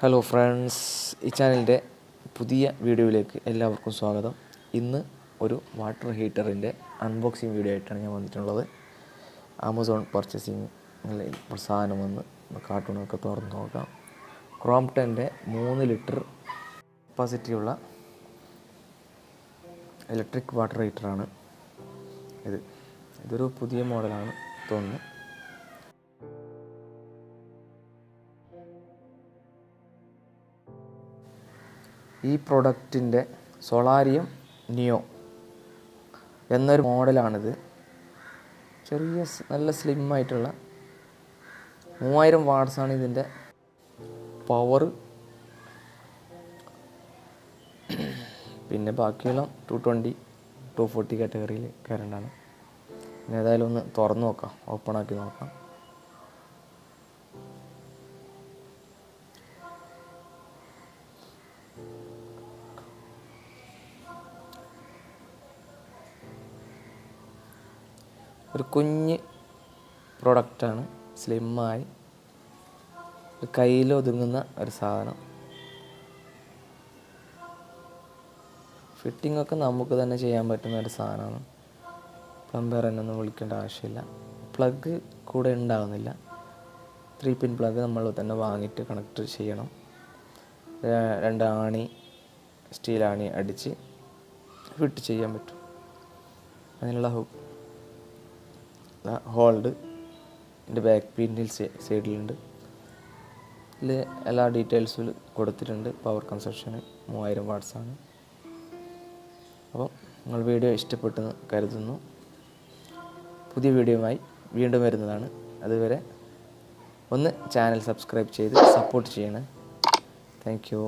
Hello friends, ഈ ചാനലിൻ്റെ പുതിയ വീഡിയോയിലേക്ക് എല്ലാവർക്കും സ്വാഗതം. ഇന്ന് ഒരു വാട്ടർ ഹീറ്ററിൻ്റെ അൺബോക്സിങ് വീഡിയോ ആയിട്ടാണ് ഞാൻ വന്നിട്ടുള്ളത്. ആമസോൺ പർച്ചേസിങ്ങിൽ സാധനം വന്ന് കാർട്ടൂണൊക്കെ തുറന്ന് നോക്കാം. ക്രോംപ്ടൻ്റെ 3 ലിറ്റർ കപ്പാസിറ്റിയുള്ള ഇലക്ട്രിക് വാട്ടർ ഹീറ്ററാണ് ഇതൊരു പുതിയ മോഡലാണ് തോന്നുന്നു. ഈ പ്രൊഡക്റ്റിൻ്റെ സോളാരിയം നിയോ എന്നൊരു മോഡലാണിത്. ചെറിയ നല്ല സ്ലിം ആയിട്ടുള്ള 3000 വാട്ട്സാണ് ഇതിൻ്റെ പവർ. പിന്നെ ബാക്കിയുള്ള 220, 240 കാറ്റഗറിയിൽ കറണ്ടാണ്. പിന്നെ ഏതായാലും ഒന്ന് തുറന്ന് നോക്കാം, ഓപ്പണാക്കി നോക്കാം. ഒരു കുഞ്ഞ് പ്രൊഡക്റ്റാണ്, സ്ലിമ്മായി കയ്യിൽ ഒതുങ്ങുന്ന ഒരു സാധനം. ഫിറ്റിങ്ങൊക്കെ നമുക്ക് തന്നെ ചെയ്യാൻ പറ്റുന്ന ഒരു സാധനമാണ്. പ്ലംബറിനൊന്നും വിളിക്കേണ്ട ആവശ്യമില്ല. പ്ലഗ് കൂടെ ഉണ്ടാകുന്നില്ല. 3 പിൻ പ്ലഗ് നമ്മൾ തന്നെ വാങ്ങിയിട്ട് കണക്ട് ചെയ്യണം. 2 ആണി, സ്റ്റീൽ ആണി അടിച്ച് ഫിറ്റ് ചെയ്യാൻ പറ്റും. അതിനുള്ള ഹോൾഡ് എൻ്റെ ബാക്ക് പിന്നിൽ സൈഡിലുണ്ട്. ഇതിൽ എല്ലാ ഡീറ്റെയിൽസും കൊടുത്തിട്ടുണ്ട്. പവർ കൺസപ്ഷന് 3000 വാട്ട്സാണ്. അപ്പോൾ നിങ്ങൾ വീഡിയോ ഇഷ്ടപ്പെട്ടെന്ന് കരുതുന്നു. പുതിയ വീഡിയോയുമായി വീണ്ടും വരുന്നതാണ്. അതുവരെ ഒന്ന് ചാനൽ സബ്സ്ക്രൈബ് ചെയ്ത് സപ്പോർട്ട് ചെയ്യണേ. Thank you.